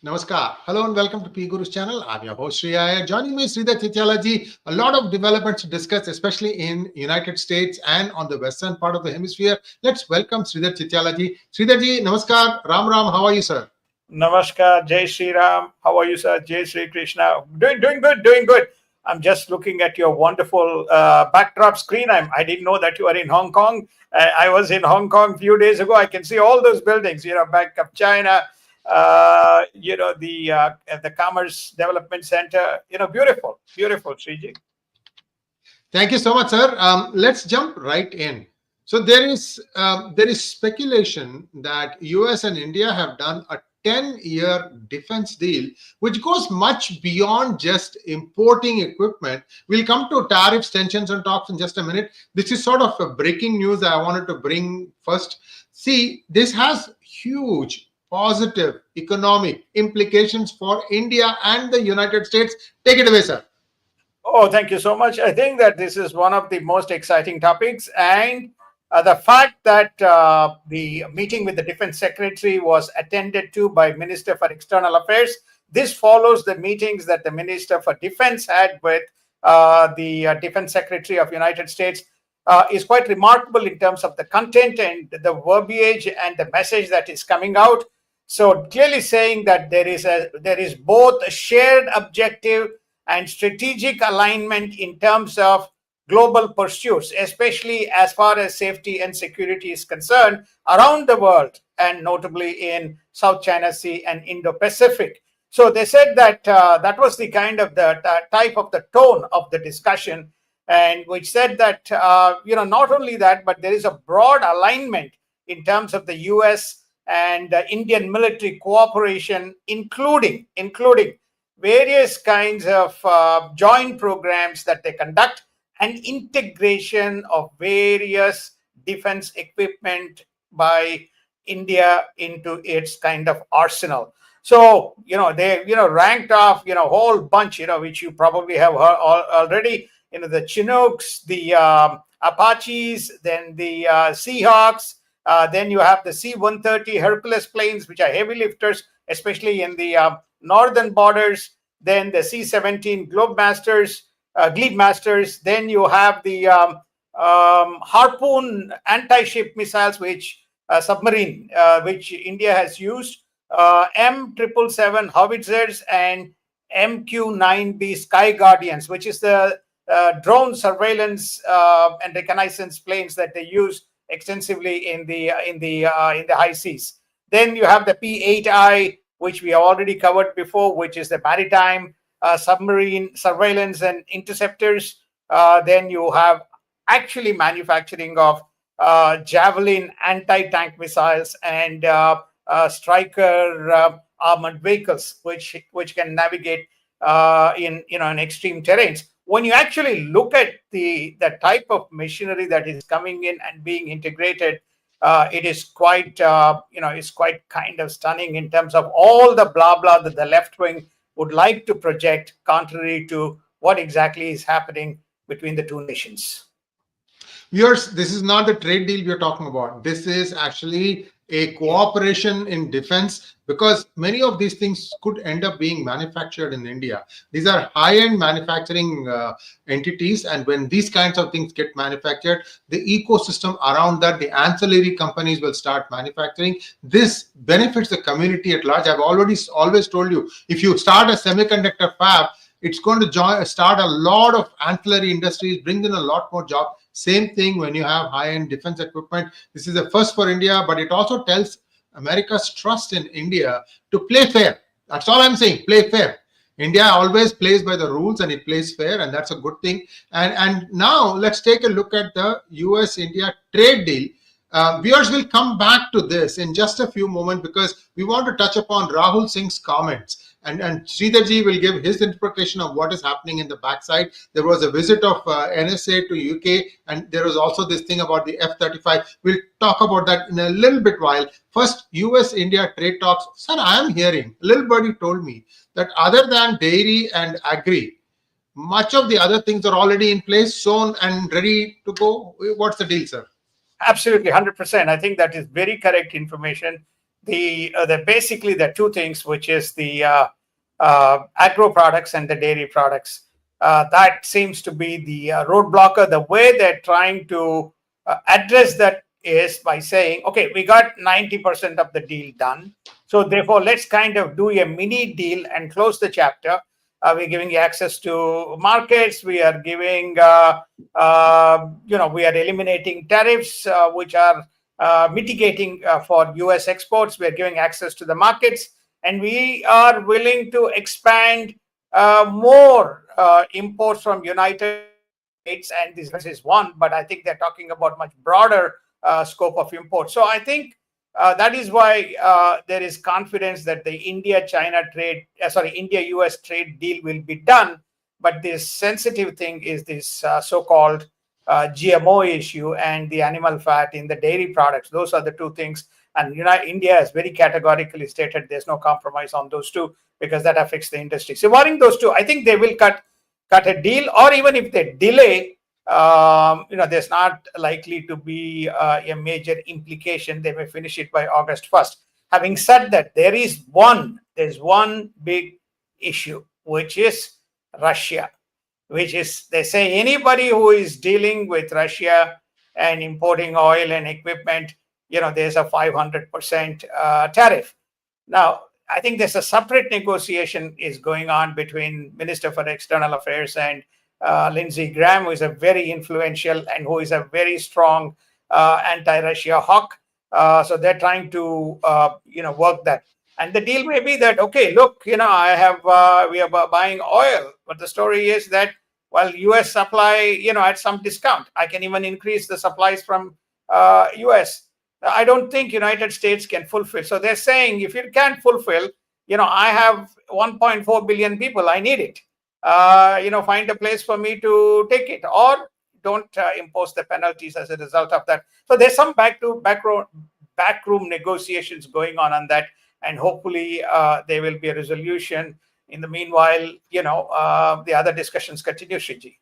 Namaskar. Hello and welcome to P Guru's channel. I'm your host Sridhar. Joining me is Sridhar Chityala ji. A lot of developments to discuss, especially in United States and on the western part of the hemisphere. Let's welcome Sridhar Chityala ji. Sridhar ji, Namaskar. Ram Ram. How are you, sir? Namaskar, Jai Shri Ram. How are you, sir? Jai Shri Krishna. Doing good, doing good. I'm just looking at your wonderful backdrop screen. I didn't know that you are in Hong Kong. I was in Hong Kong a few days ago. I can see all those buildings, Bank of China, the Commerce Development Center. Beautiful, beautiful, Sriji. Thank you so much, sir. Let's jump right in. So there is speculation that US and India have done a 10-year defense deal, which goes much beyond just importing equipment. We'll come to tariffs, tensions, and talks in just a minute. This is sort of a breaking news that I wanted to bring first. See, this has huge positive economic implications for India and the United States. Take it away, sir. Oh, thank you so much. I think that this is one of the most exciting topics, and the fact that the meeting with the Defense Secretary was attended to by Minister for External Affairs. This follows the meetings that the Minister for Defense had with the Defense Secretary of United States. Is quite remarkable in terms of the content and the verbiage and the message that is coming out. So clearly saying that there is both a shared objective and strategic alignment in terms of global pursuits, especially as far as safety and security is concerned around the world, and notably in South China Sea and Indo-Pacific. So they said that that was the kind of the type of the tone of the discussion, and which said that, not only that, but there is a broad alignment in terms of the US and Indian military cooperation, including various kinds of joint programs that they conduct, and integration of various defense equipment by India into its kind of arsenal. So, they, ranked off, a whole bunch, which you probably have heard already, the Chinooks, the Apaches, then the Seahawks, then you have the C-130 Hercules planes, which are heavy lifters, especially in the northern borders, then the C-17 Glebemasters, then you have the Harpoon anti-ship missiles, which submarine, which India has used, M777 howitzers, and MQ-9B Sky Guardians, which is the drone surveillance and reconnaissance planes that they use extensively in the high seas. Then you have the P-8I, which we have already covered before, which is the maritime submarine surveillance and interceptors. Then you have actually manufacturing of Javelin anti-tank missiles and Striker armored vehicles, which can navigate in extreme terrains. When you actually look at the type of machinery that is coming in and being integrated, it is quite it's quite kind of stunning in terms of all the blah blah that the left wing would like to project, contrary to what exactly is happening between the two nations. Viewers, this is not the trade deal we are talking about. This is actually a cooperation in defense, because many of these things could end up being manufactured in India. These are high-end manufacturing entities, and when these kinds of things get manufactured, the ecosystem around that, the ancillary companies will start manufacturing. This benefits the community at large. I've always told you, if you start a semiconductor fab, it's going to start a lot of ancillary industries, bring in a lot more jobs. Same thing when you have high-end defense equipment. This is a first for India, but it also tells America's trust in India to play fair. That's all I'm saying, play fair. India always plays by the rules and it plays fair, and that's a good thing. And now let's take a look at the US-India trade deal. Viewers will come back to this in just a few moments, because we want to touch upon Rahul Singh's comments. And Sridharji will give his interpretation of what is happening in the backside. There was a visit of NSA to UK, and there was also this thing about the F-35. We'll talk about that in a little bit while. First, US-India trade talks. Sir, I am hearing, a little birdie told me that other than dairy and agri, much of the other things are already in place, sewn and ready to go. What's the deal, sir? Absolutely, 100%. I think that is very correct information. basically the two things, which is the agro products and the dairy products. That seems to be the roadblocker. The way they're trying to address that is by saying, okay, we got 90% of the deal done. So therefore, let's kind of do a mini deal and close the chapter. We're giving you access to markets. We are giving, we are eliminating tariffs, which are mitigating for US exports. We're giving access to the markets, and we are willing to expand more imports from United States. And this is one, but I think they're talking about much broader scope of import. So I think that is why there is confidence that the India-US trade deal will be done. But this sensitive thing is this so-called GMO issue and the animal fat in the dairy products. Those are the two things. And India has very categorically stated there's no compromise on those two, because that affects the industry. So barring those two, I think they will cut a deal, or even if they delay, there's not likely to be a major implication. They may finish it by August 1st. Having said that, there's one big issue, which is Russia, which is, they say anybody who is dealing with Russia and importing oil and equipment, there's a 500% tariff. Now, I think there's a separate negotiation is going on between Minister for External Affairs and Lindsey Graham, who is a very influential and who is a very strong anti-Russia hawk. So they're trying to, work that. And the deal may be that, okay, look, we are buying oil, but the story is that, well, US supply, at some discount. I can even increase the supplies from US. I don't think United States can fulfill. So they're saying, if you can't fulfill, I have 1.4 billion people, I need it. Find a place for me to take it, or don't impose the penalties as a result of that. So there's some backroom negotiations going on that, and hopefully there will be a resolution. In the meanwhile, the other discussions continue, Shriji.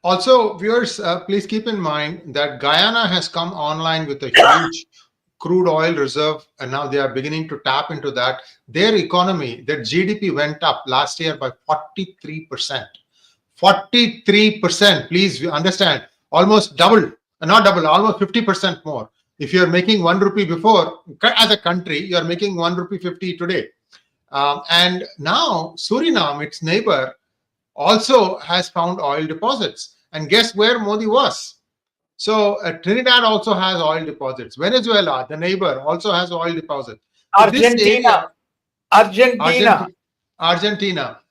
Also, viewers, please keep in mind that Guyana has come online with a huge crude oil reserve, and now they are beginning to tap into that. Their economy, their GDP went up last year by 43%. 43%, please understand, almost double, not double, almost 50% more. If you're making 1 rupee before, as a country, you're making 1 rupee 50 today. And now Suriname, its neighbor, also has found oil deposits. And guess where Modi was? So Trinidad also has oil deposits. Venezuela, the neighbor, also has oil deposits. Argentina.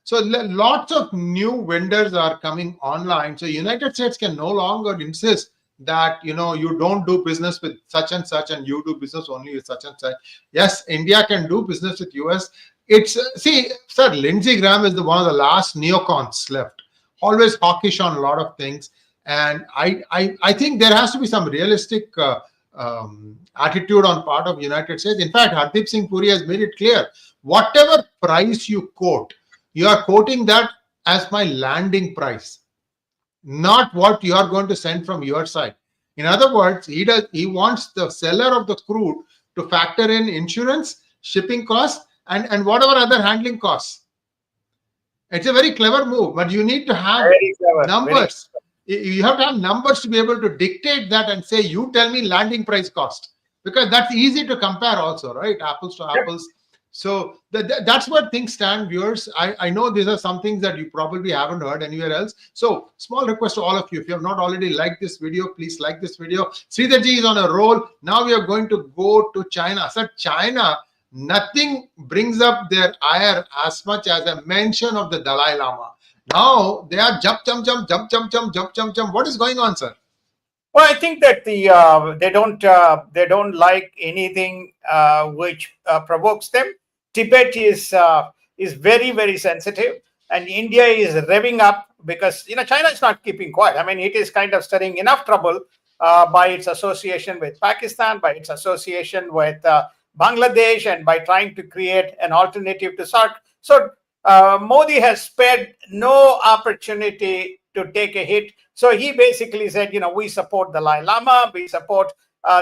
So lots of new vendors are coming online. So United States can no longer insist that, you don't do business with such and such and you do business only with such and such. Yes, India can do business with US. Sir, Lindsey Graham is one of the last neocons left. Always hawkish on a lot of things. And I think there has to be some realistic attitude on part of United States. In fact, Hardeep Singh Puri has made it clear, whatever price you quote, you are quoting that as my landing price, not what you are going to send from your side. In other words, he wants the seller of the crude to factor in insurance, shipping costs, and whatever other handling costs. It's a very clever move, but you need to have numbers. You have to have numbers to be able to dictate that and say, you tell me landing price cost, because that's easy to compare also, right? Apples to apples. So that's where things stand, viewers. I know these are some things that you probably haven't heard anywhere else. So small request to all of you, if you have not already liked this video, please like this video. Sridhar ji is on a roll. Now we are going to go to China. So China, nothing brings up their ire as much as a mention of the Dalai Lama. Now they are jump. What is going on, sir? Well, I think that they don't like anything which provokes them. Tibet is very, very sensitive, and India is revving up because China is not keeping quiet. I mean, it is kind of stirring enough trouble by its association with Pakistan, by its association with Bangladesh, and by trying to create an alternative to SARC. So Modi has spared no opportunity to take a hit. So he basically said, we support the Dalai Lama, we support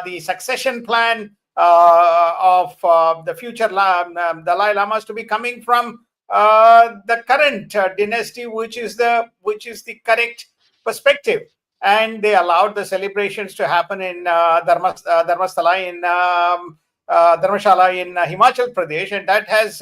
the succession plan. the future Dalai Lamas to be coming from the current dynasty, which is the correct perspective. And they allowed the celebrations to happen in Dharmashala in Himachal Pradesh, and that has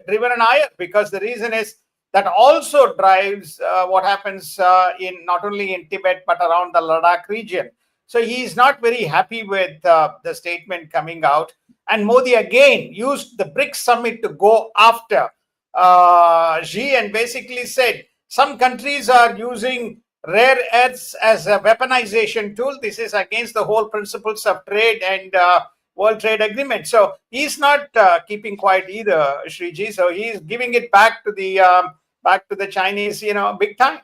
driven an ire, because the reason is that also drives what happens in not only in Tibet but around the Ladakh region. So he is not very happy with the statement coming out. And Modi again used the BRICS summit to go after Xi, and basically said some countries are using rare earths as a weaponization tool. This is against the whole principles of trade and World Trade Agreement. So he's not keeping quiet either, Sriji. So he's giving it back to the Chinese, big time.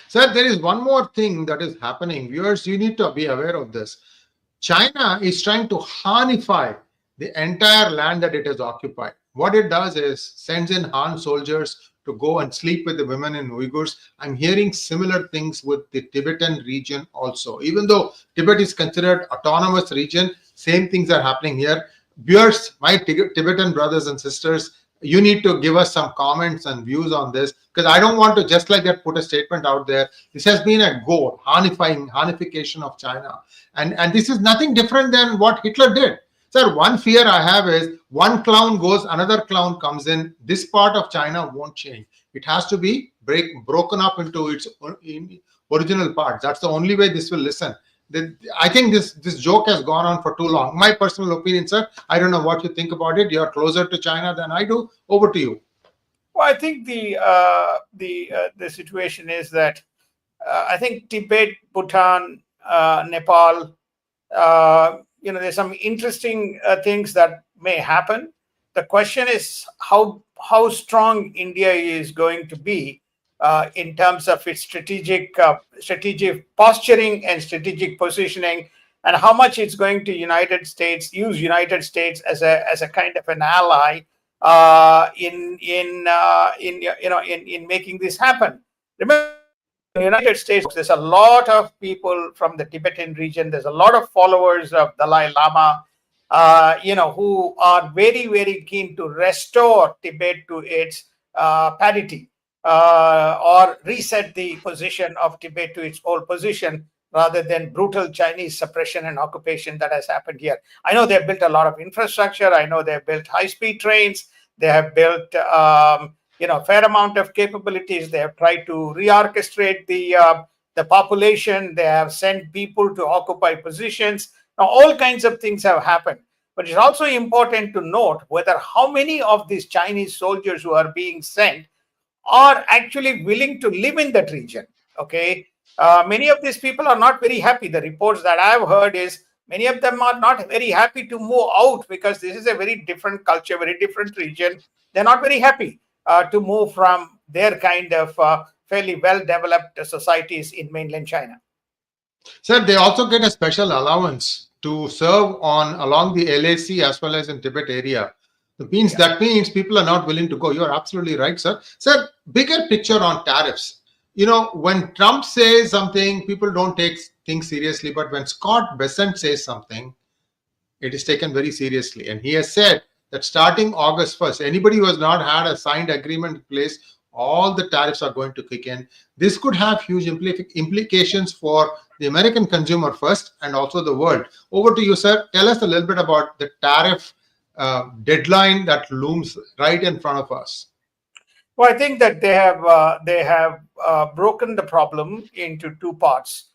Sir, there is one more thing that is happening. Viewers, you need to be aware of this. China is trying to Hanify the entire land that it has occupied. What it does is sends in Han soldiers to go and sleep with the women in Uyghurs. I'm hearing similar things with the Tibetan region also. Even though Tibet is considered autonomous region, same things are happening here. Viewers, my Tibetan brothers and sisters, you need to give us some comments and views on this, because I don't want to just like that put a statement out there. This has been a goal, Hanification of China. And this is nothing different than what Hitler did. Sir, one fear I have is one clown goes, another clown comes in. This part of China won't change. It has to be broken up into its original parts. That's the only way this will listen. I think this joke has gone on for too long. My personal opinion, sir. I don't know what you think about it. You're closer to China than I do. Over to you. Well, I think the situation is that I think Tibet, Bhutan, Nepal, there's some interesting things that may happen. The question is how strong India is going to be in terms of its strategic posturing and strategic positioning, and how much it's going to use United States as a kind of an ally in making this happen. Remember, in the United States, there's a lot of people from the Tibetan region. There's a lot of followers of Dalai Lama, who are very, very keen to restore Tibet to its parity, or reset the position of Tibet to its old position, rather than brutal Chinese suppression and occupation that has happened here. I know they've built a lot of infrastructure. I know they've built high-speed trains. They have built fair amount of capabilities. They have tried to reorchestrate the population. They have sent people to occupy positions. Now, all kinds of things have happened. But it's also important to note whether how many of these Chinese soldiers who are being sent are actually willing to live in that region. Okay, many of these people are not very happy. The reports that I've heard is many of them are not very happy to move out, because this is a very different culture, very different region. They're not very happy to move from their kind of fairly well-developed societies in mainland China. Sir, they also get a special allowance to serve along the LAC as well as in Tibet area. That means people are not willing to go. You're absolutely right, sir. Sir, bigger picture on tariffs. When Trump says something, people don't take things seriously. But when Scott Bessent says something, it is taken very seriously. And he has said that starting August 1st, anybody who has not had a signed agreement in place, all the tariffs are going to kick in. This could have huge implications for the American consumer first and also the world. Over to you, sir. Tell us a little bit about the tariff deadline that looms right in front of us. Well, I think that they have broken the problem into two parts.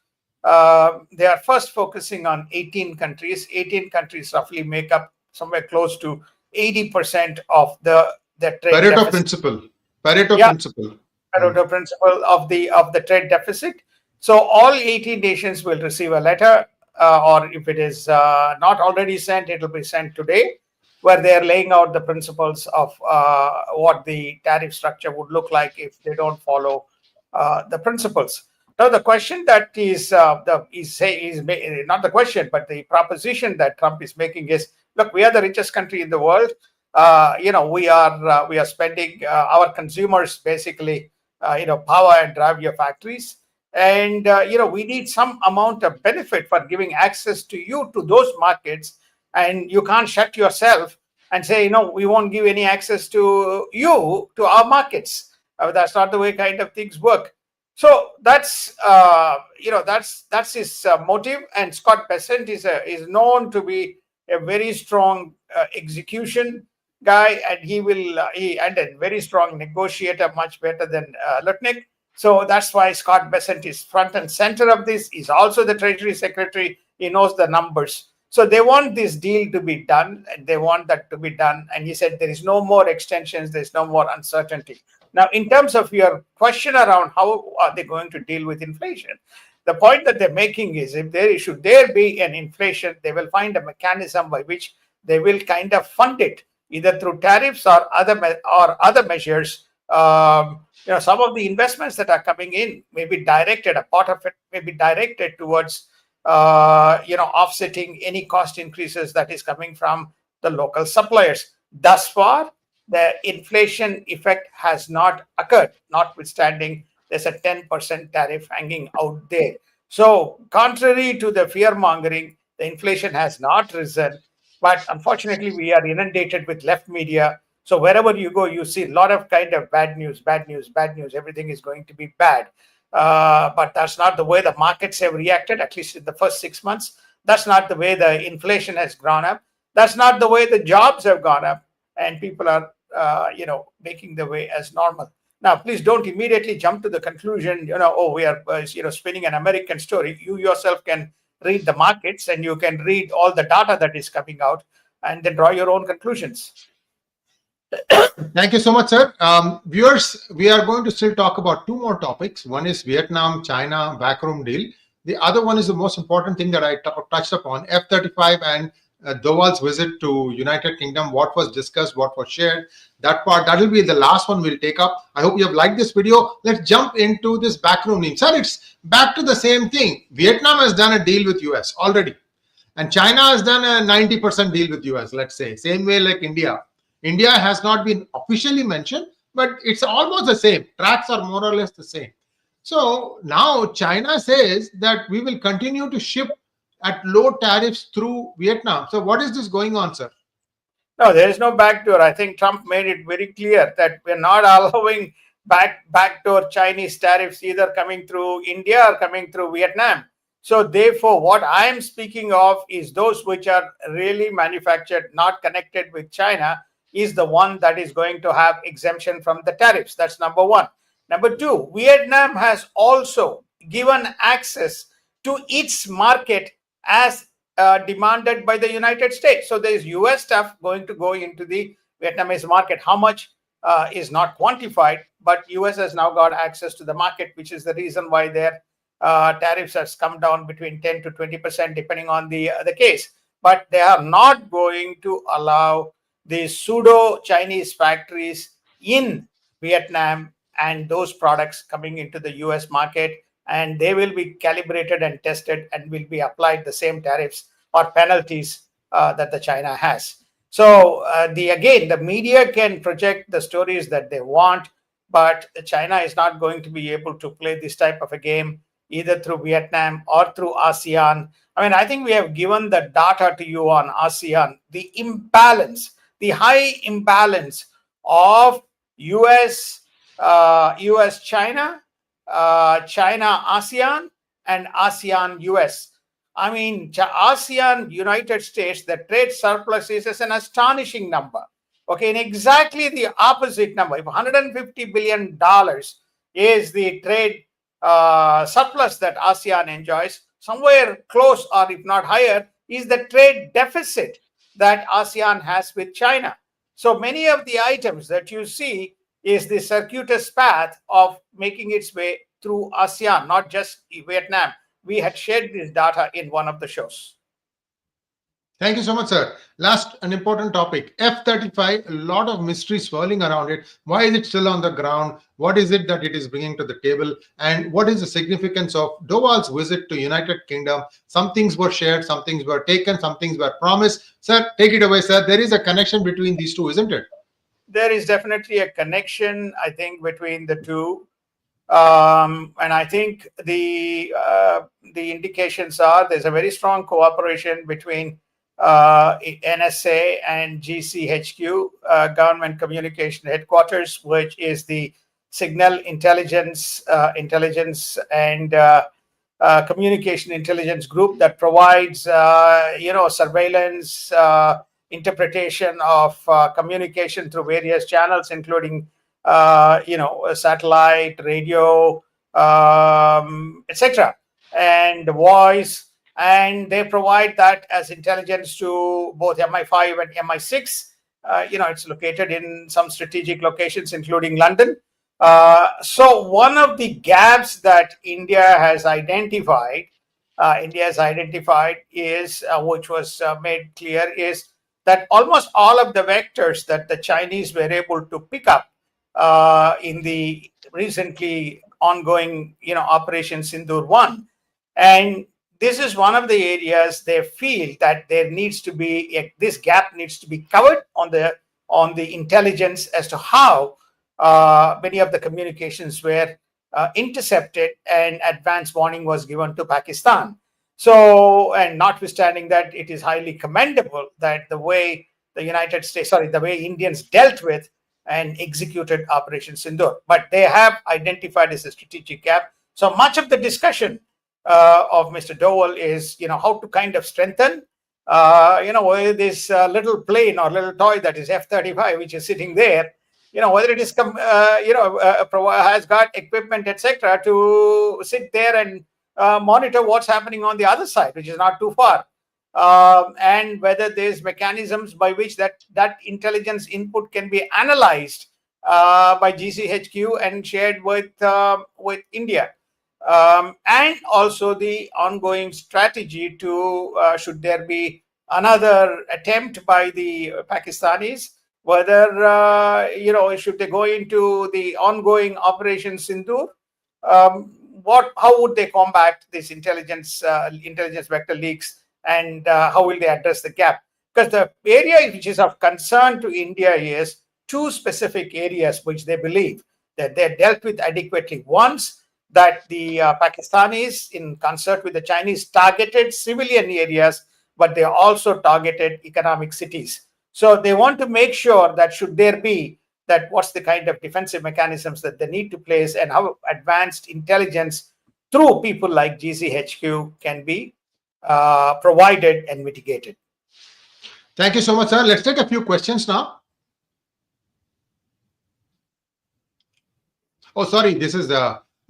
They are first focusing on 18 countries. 18 countries roughly make up somewhere close to 80% of the trade Pareto deficit. principle. Pareto principle of the trade deficit. So all 18 nations will receive a letter, or if it is not already sent, it will be sent today, where they are laying out the principles of what the tariff structure would look like if they don't follow the principles. Now, the question that is not the question, but the proposition that Trump is making is: look, we are the richest country in the world. We are spending our consumers basically, power and drive your factories. And we need some amount of benefit for giving access to you to those markets, and you can't shut yourself and say, we won't give any access to you to our markets. That's not the way kind of things work. So that's that's his motive. And Scott Bessent is known to be a very strong execution guy, and he and a very strong negotiator, much better than Lutnick. So that's why Scott Bessent is front and center of this. He's also the Treasury Secretary. He knows the numbers. So they want this deal to be done, and they want that to be done. And he said there is no more extensions, there's no more uncertainty. Now, in terms of your question around how are they going to deal with inflation, the point that they're making is should there be an inflation, they will find a mechanism by which they will kind of fund it, either through tariffs or other measures. Some of the investments that are coming in may be directed, a part of it may be directed towards offsetting any cost increases that is coming from the local suppliers. Thus far, the inflation effect has not occurred, notwithstanding there's a 10% tariff hanging out there. So contrary to the fear mongering, the inflation has not risen, but unfortunately we are inundated with left media. So wherever you go, you see a lot of kind of bad news, everything is going to be bad. But that's not the way the markets have reacted, at least in the first 6 months. That's not the way the inflation has gone up. That's not the way the jobs have gone up, and people are, making the way as normal. Now, please don't immediately jump to the conclusion, we are, spinning an American story. You yourself can read the markets, and you can read all the data that is coming out, and then draw your own conclusions. Thank you so much, sir. Viewers, we are going to still talk about two more topics. One is Vietnam-China backroom deal. The other one is the most important thing that I touched upon, F-35 and Dowal's visit to United Kingdom, what was discussed, what was shared. That part, that will be the last one we'll take up. I hope you have liked this video. Let's jump into this backroom deal. Sir, it's back to the same thing. Vietnam has done a deal with US already. And China has done a 90% deal with US, let's say. Same way like India. India has not been officially mentioned, but it's almost the same. Tracks are more or less the same. So now China says that we will continue to ship at low tariffs through Vietnam. So what is this going on, sir? No, there is no backdoor. I think Trump made it very clear that we're not allowing backdoor Chinese tariffs either coming through India or coming through Vietnam. So therefore, what I am speaking of is those which are really manufactured, not connected with China, is the one that is going to have exemption from the tariffs. That's number one. Number two, Vietnam has also given access to its market as demanded by the United States. So there is US stuff going to go into the Vietnamese market. How much is not quantified, but US has now got access to the market, which is the reason why their tariffs has come down between 10 to 20%, depending on the case. But they are not going to allow the pseudo-Chinese factories in Vietnam and those products coming into the US market, and they will be calibrated and tested and will be applied the same tariffs or penalties that the China has. So again, the media can project the stories that they want, but China is not going to be able to play this type of a game either through Vietnam or through ASEAN. I mean, I think we have given the data to you on ASEAN, the imbalance, the high imbalance of US-China, China-ASEAN, and ASEAN-US. I mean, ASEAN-United States, the trade surplus is an astonishing number. Okay, in exactly the opposite number. If $150 billion is the trade surplus that ASEAN enjoys, somewhere close or if not higher is the trade deficit that ASEAN has with China. So many of the items that you see is the circuitous path of making its way through ASEAN, not just Vietnam. We had shared this data in one of the shows. Thank you so much, sir. Last, an important topic, F-35, a lot of mystery swirling around it. Why is it still on the ground? What is it that it is bringing to the table? And what is the significance of Dowal's visit to United Kingdom? Some things were shared, some things were taken, some things were promised. Sir, take it away, sir. There is a connection between these two, isn't it? There is definitely a connection, I think, between the two. And I think the indications are there's a very strong cooperation between NSA and GCHQ, Government Communication Headquarters, which is the Signal Intelligence and Communication Intelligence Group that provides surveillance, interpretation of communication through various channels, including satellite, radio, etc., and voice. And they provide that as intelligence to both MI5 and MI6. It's located in some strategic locations, including London. So one of the gaps that India has identified is, which was made clear, is that almost all of the vectors that the Chinese were able to pick up in the recently ongoing, Operation Sindoor 1. And this is one of the areas they feel that there needs to be, this gap needs to be covered on the intelligence as to how many of the communications were intercepted and advance warning was given to Pakistan. So, and notwithstanding that, it is highly commendable that the way the way Indians dealt with and executed Operation Sindoor, but they have identified as a strategic gap. So much of the discussion of Mr. Dowell is, how to kind of strengthen, this little plane or little toy that is F-35, which is sitting there, whether it is, has got equipment, etc., to sit there and monitor what's happening on the other side, which is not too far. And whether there's mechanisms by which that intelligence input can be analyzed by GCHQ and shared with India. And also the ongoing strategy to, should there be another attempt by the Pakistanis, whether, should they go into the ongoing Operation Sindoor, how would they combat this intelligence vector leaks, and how will they address the gap? Because the area which is of concern to India is two specific areas which they believe that they're dealt with adequately. Once, that the Pakistanis, in concert with the Chinese, targeted civilian areas, but they also targeted economic cities. So they want to make sure that should there be that, what's the kind of defensive mechanisms that they need to place, and how advanced intelligence through people like GCHQ can be provided and mitigated. Thank you so much, sir. Let's take a few questions now. Oh, sorry, this is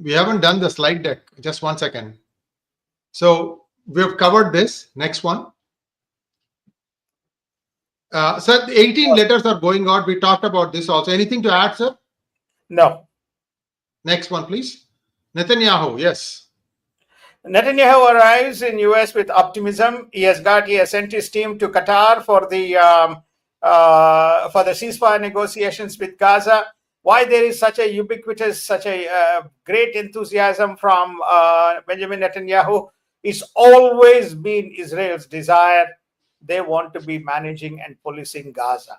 we haven't done the slide deck. Just 1 second. So we've covered this. Next one. Sir, 18 letters are going out. We talked about this also. Anything to add, sir? No. Next one, please. Netanyahu, yes. Netanyahu arrives in US with optimism. He has sent his team to Qatar for the ceasefire negotiations with Gaza. Why there is such a ubiquitous, such a great enthusiasm from Benjamin Netanyahu? It's always been Israel's desire. They want to be managing and policing Gaza,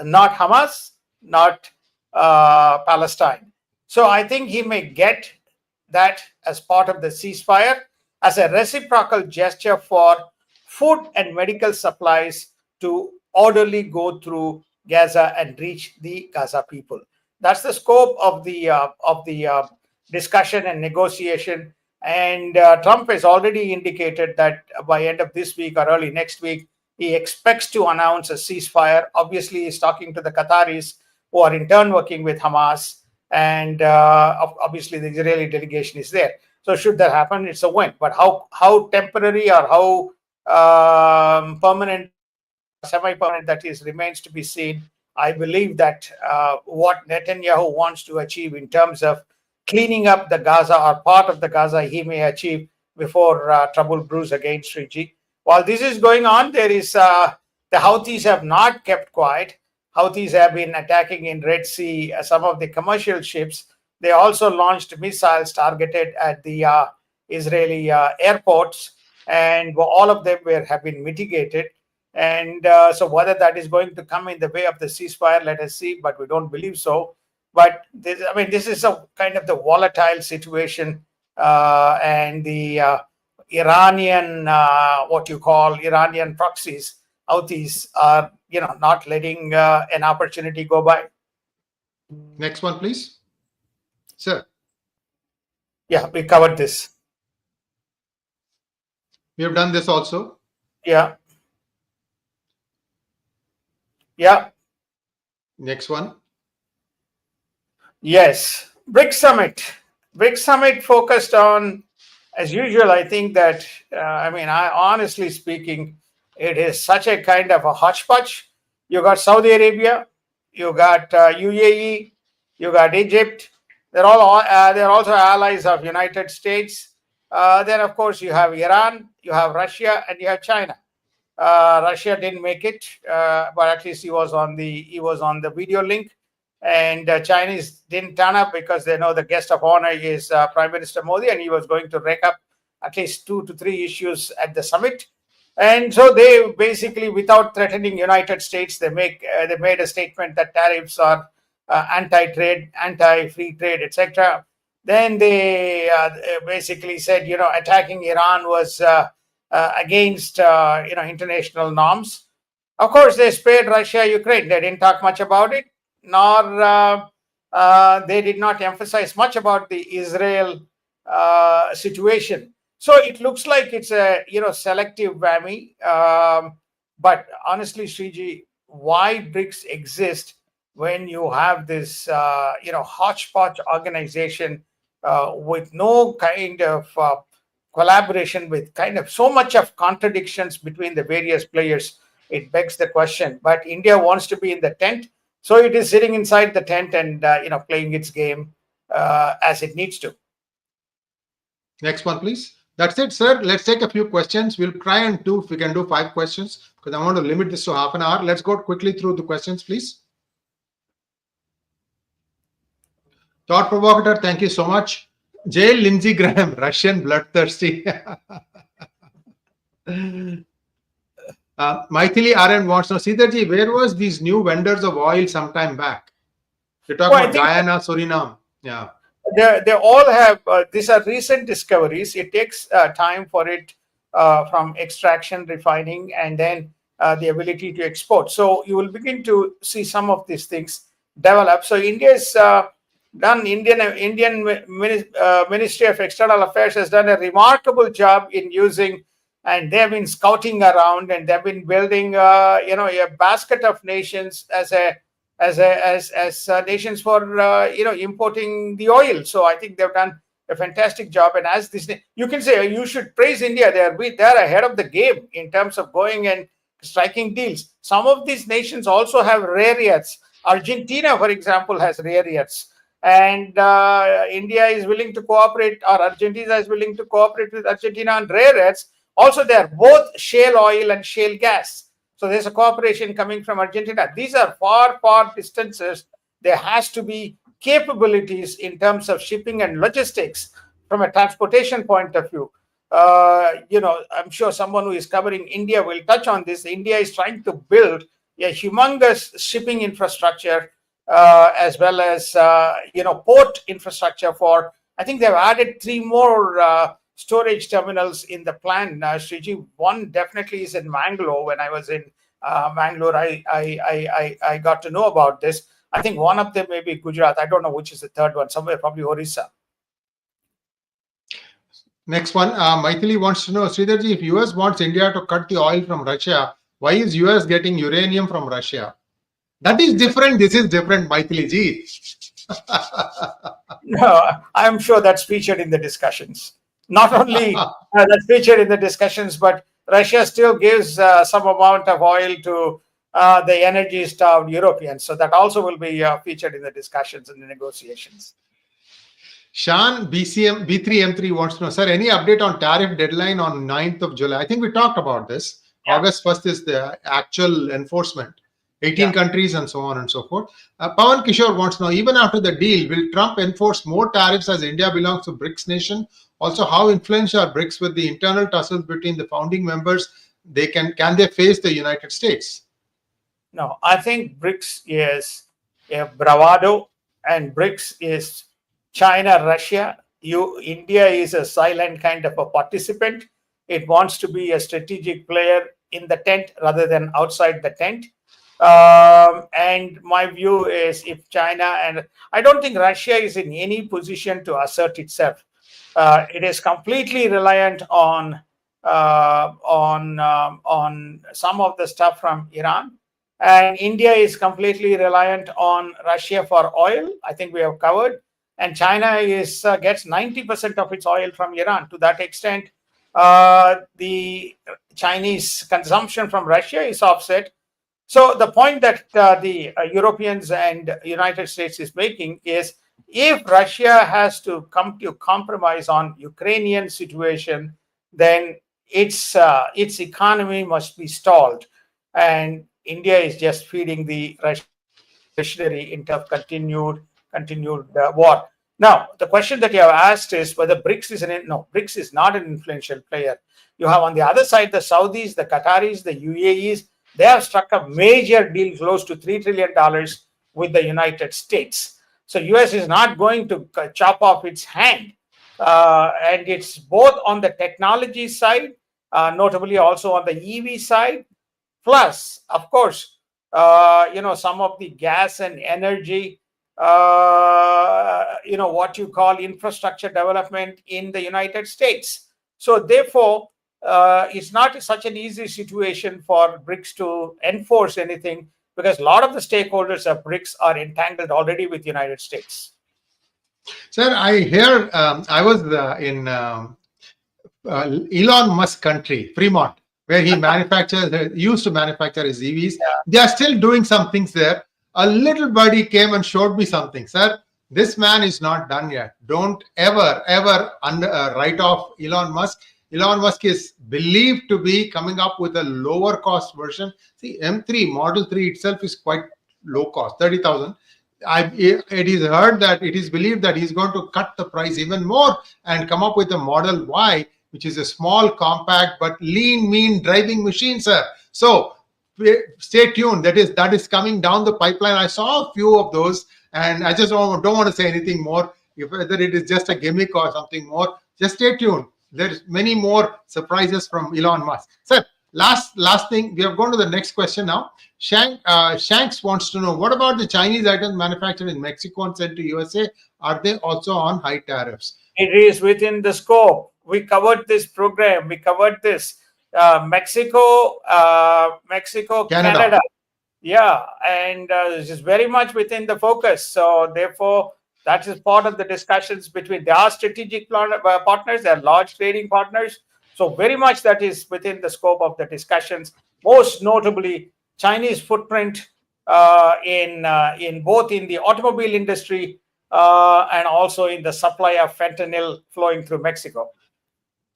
not Hamas, not Palestine. So I think he may get that as part of the ceasefire, as a reciprocal gesture for food and medical supplies to orderly go through Gaza and reach the Gaza people. That's the scope of the discussion and negotiation. And Trump has already indicated that by end of this week or early next week, he expects to announce a ceasefire. Obviously, he's talking to the Qataris, who are in turn working with Hamas. And obviously, the Israeli delegation is there. So should that happen, it's a win. But how temporary or how permanent, semi-permanent that is, remains to be seen. I believe that what Netanyahu wants to achieve in terms of cleaning up the Gaza or part of the Gaza, he may achieve before trouble brews again, Sriji. While this is going on, there is the Houthis have not kept quiet. Houthis have been attacking in Red Sea some of the commercial ships. They also launched missiles targeted at the Israeli airports, and all of them have been mitigated. And so whether that is going to come in the way of the ceasefire, let us see, but we don't believe so. But this, I mean, this is a kind of the volatile situation, and the Iranian, what you call Iranian proxies, Houthis, are not letting an opportunity go by. Next one, please, sir. Yeah, we covered this. We have done this also. Yeah. Yeah. Next one. Yes. BRICS Summit. BRICS Summit focused on, as usual, I think that, I honestly speaking, it is such a kind of a hodgepodge. You got Saudi Arabia, you got UAE, you got Egypt. They're also allies of United States. Then, of course, you have Iran, you have Russia, and you have China. Russia didn't make it, but at least he was on the video link. And Chinese didn't turn up because they know the guest of honor is Prime Minister Modi, and he was going to rake up at least 2 to 3 issues at the summit. And so they basically, without threatening United States, they made a statement that tariffs are anti-trade, anti-free trade, etc. Then they basically said, attacking Iran was against international norms. Of course, they spared Russia, Ukraine. They didn't talk much about it, nor they did not emphasize much about the Israel situation. So it looks like it's a selective whammy. But honestly, Sriji, why BRICS exist when you have this hodgepodge organization with no kind of collaboration, with kind of so much of contradictions between the various players? It begs the question. But India wants to be in the tent, so it is sitting inside the tent and playing its game as it needs to. Next one, please. That's it, sir. Let's take a few questions. We'll try and do, if we can do 5 questions, because I want to limit this to half an hour. Let's go quickly through the questions, please. Thought provocateur, thank you so much. Jail Lindsey Graham, Russian bloodthirsty. Maithili RN wants to know, Sridharji, where was these new vendors of oil sometime back? You're talking about Guyana, Suriname. Yeah. They all have, these are recent discoveries. It takes time for it from extraction, refining, and then the ability to export. So you will begin to see some of these things develop. So India's Indian Ministry of External Affairs has done a remarkable job in using, and they've been scouting around, and they've been building a basket of nations as nations for importing the oil. So I think they've done a fantastic job. And as this, you can say you should praise India. They're ahead of the game in terms of going and striking deals. Some of these nations also have rare earths. Argentina, for example, has rare earths. And India is willing to cooperate, or Argentina is willing to cooperate with Argentina on rare earths. Also, they're both shale oil and shale gas. So there's a cooperation coming from Argentina. These are far, far distances. There has to be capabilities in terms of shipping and logistics from a transportation point of view. I'm sure someone who is covering India will touch on this. India is trying to build a humongous shipping infrastructure as well as port infrastructure for. I think they've added 3 more storage terminals in the plan. Sriji, one definitely is in Mangalore. When I was in Mangalore, I got to know about this. I think one of them may be Gujarat. I don't know which is the third one. Somewhere, probably Orissa. Next one, Maithili wants to know, Sridharji, if US wants India to cut the oil from Russia, why is US getting uranium from Russia? That is different. This is different, Maithili ji. No, I'm sure that's featured in the discussions. Not only that's featured in the discussions, but Russia still gives some amount of oil to the energy-starved Europeans. So that also will be featured in the discussions and the negotiations. Shan B3M3 wants to know, sir, any update on tariff deadline on 9th of July? I think we talked about this. Yeah. August 1st is the actual enforcement. 18 countries and so on and so forth. Pawan Kishore wants to know, even after the deal, will Trump enforce more tariffs as India belongs to BRICS nation? Also, how influential are BRICS with the internal tussles between the founding members? Can they face the United States? No, I think BRICS is a bravado and BRICS is China, Russia. India is a silent kind of a participant. It wants to be a strategic player in the tent rather than outside the tent. And my view is, if China, and I don't think Russia is in any position to assert itself. It is completely reliant on some of the stuff from Iran, and India is completely reliant on Russia for oil. I think we have covered, and China is gets 90% of its oil from Iran. To that extent, the Chinese consumption from Russia is offset. So the point that the Europeans and United States is making is, if Russia has to come to compromise on Ukrainian situation, then its economy must be stalled, and India is just feeding the Russian machinery into continued war. Now, the question that you have asked is whether BRICS is BRICS is not an influential player. You have on the other side the Saudis, the Qataris, the UAEs. They have struck a major deal close to $3 trillion with the United States. So US is not going to chop off its hand. And it's both on the technology side, notably also on the EV side, plus, of course, some of the gas and energy, what you call infrastructure development in the United States. So therefore, it's not such an easy situation for BRICS to enforce anything, because a lot of the stakeholders of BRICS are entangled already with the United States. Sir, I hear I was in Elon Musk country, Fremont, where he used to manufacture his EVs. Yeah. They are still doing some things there. A little buddy came and showed me something. Sir, this man is not done yet. Don't ever write off Elon Musk. Elon Musk is believed to be coming up with a lower cost version. See, M3 Model 3 itself is quite low cost, 30,000. It is heard that it is believed that he's going to cut the price even more and come up with a Model Y, which is a small, compact, but lean, mean driving machine, sir. So stay tuned. That is coming down the pipeline. I saw a few of those, and I just don't want to say anything more. Whether it is just a gimmick or something more, just stay tuned. There's many more surprises from Elon Musk. Sir, last thing, we have gone to the next question now. Shanks wants to know, what about the Chinese items manufactured in Mexico and sent to USA? Are they also on high tariffs? It is within the scope. We covered this program. We covered this. Mexico, Canada. Yeah, and this is very much within the focus. So therefore, that is part of the discussions between their strategic partners, their large trading partners. So very much that is within the scope of the discussions. Most notably, Chinese footprint in both in the automobile industry and also in the supply of fentanyl flowing through Mexico.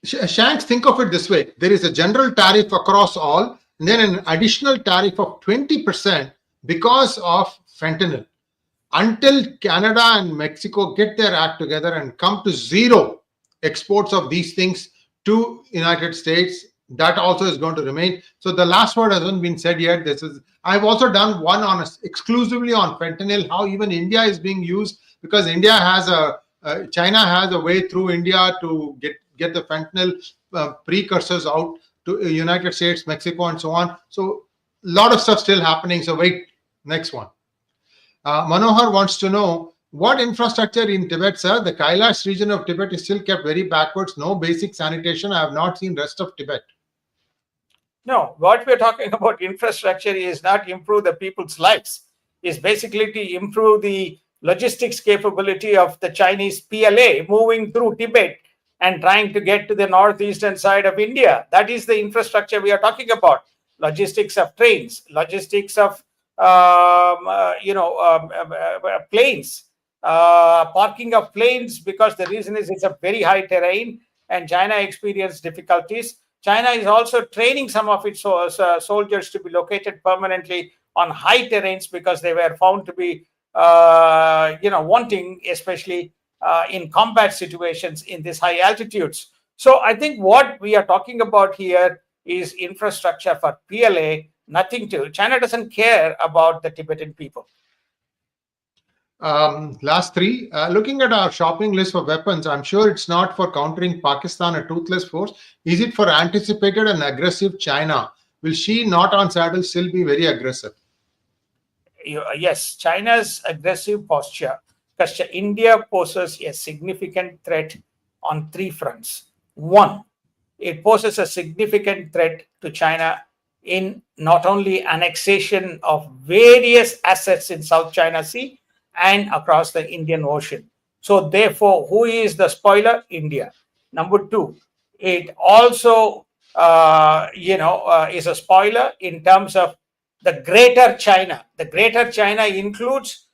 Shanks, think of it this way. There is a general tariff across all, and then an additional tariff of 20% because of fentanyl. Until Canada and Mexico get their act together and come to zero exports of these things to United States, that also is going to remain. So the last word hasn't been said yet. I've also done one exclusively on fentanyl, how even India is being used, because India has China has a way through India to get the fentanyl precursors out to United States, Mexico, and so on. So a lot of stuff still happening. So wait, next one. Manohar wants to know, what infrastructure in Tibet, sir? The Kailash region of Tibet is still kept very backwards. No basic sanitation. I have not seen rest of Tibet. No, what we're talking about infrastructure is not improve the people's lives. It's basically to improve the logistics capability of the Chinese PLA moving through Tibet and trying to get to the northeastern side of India. That is the infrastructure we are talking about. Logistics of trains, logistics of planes, parking of planes, because the reason is it's a very high terrain and China experienced difficulties. China is also training some of its soldiers to be located permanently on high terrains because they were found to be wanting, especially in combat situations in these high altitudes. So I think what we are talking about here is infrastructure for PLA. Nothing to China doesn't care about the Tibetan people. Last three. Looking at our shopping list for weapons, I'm sure it's not for countering Pakistan, a toothless force. Is it for anticipated and aggressive China? Will she not on saddle still be very aggressive? Yes, China's aggressive posture, because India poses a significant threat on three fronts. One, it poses a significant threat to China in not only annexation of various assets in South China Sea and across the Indian Ocean. So therefore, who is the spoiler? India. Number two, it also is a spoiler in terms of the greater China. The greater China includes,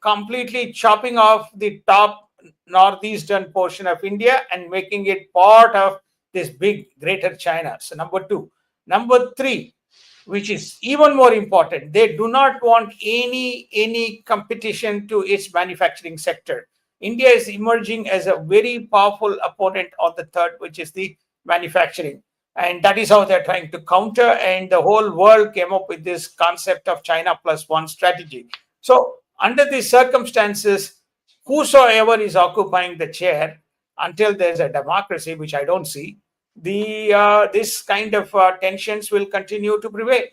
completely chopping off the top northeastern portion of India and making it part of this big greater China. So number two. Number three, which is even more important, they do not want any competition to its manufacturing sector. India is emerging as a very powerful opponent on the third, which is the manufacturing. And that is how they're trying to counter. And the whole world came up with this concept of China plus one strategy. So under these circumstances, whosoever is occupying the chair, until there's a democracy, which I don't see, this kind of tensions will continue to prevail.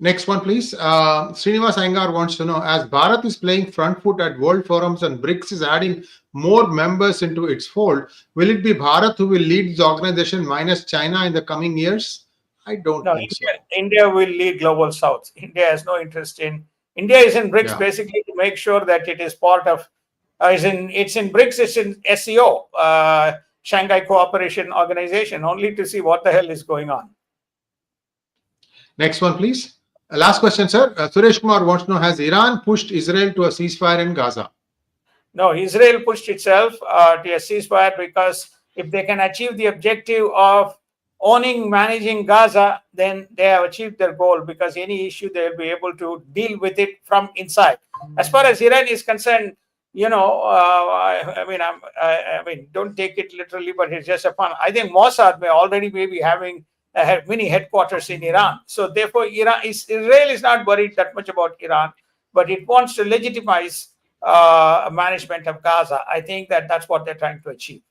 Next one, please. Srinivas Iyengar wants to know, as Bharat is playing front foot at world forums and BRICS is adding more members into its fold, will it be Bharat who will lead the organization minus China in the coming years? I don't think so. India will lead Global South. India has no interest in. India is in BRICS basically to make sure that it is part of. It's in BRICS. It's in SCO, Shanghai Cooperation Organization, only to see what the hell is going on. Next one, please. Last question, sir. Suresh Kumar wants to know, has Iran pushed Israel to a ceasefire in Gaza? No, Israel pushed itself to a ceasefire because if they can achieve the objective of managing Gaza, then they have achieved their goal, because any issue they will be able to deal with it from inside. As far as Iran is concerned, I mean, don't take it literally, but it's just a fun. I think Mossad may already be having mini headquarters in Iran. So therefore, Israel is not worried that much about Iran, but it wants to legitimize management of Gaza. I think that's what they're trying to achieve.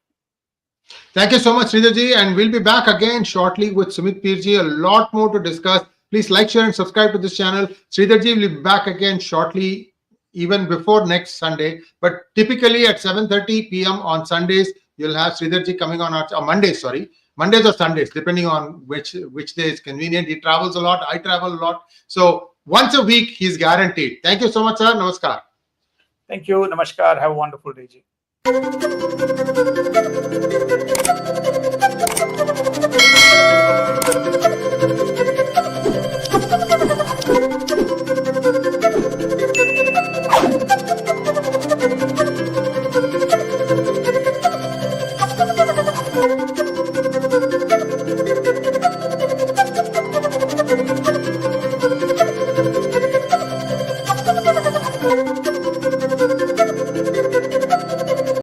Thank you so much, Sridharji, and we'll be back again shortly with 𝗝cie_PHG. A lot more to discuss. Please like, share, and subscribe to this channel. Sridharji will be back again shortly, even before next Sunday. But typically at 7:30 p.m. on Sundays, you'll have Sridharji coming on Mondays, sorry. Mondays or Sundays, depending on which day is convenient. He travels a lot. I travel a lot. So once a week, he's guaranteed. Thank you so much, sir. Namaskar. Thank you. Namaskar. Have a wonderful day, Ji.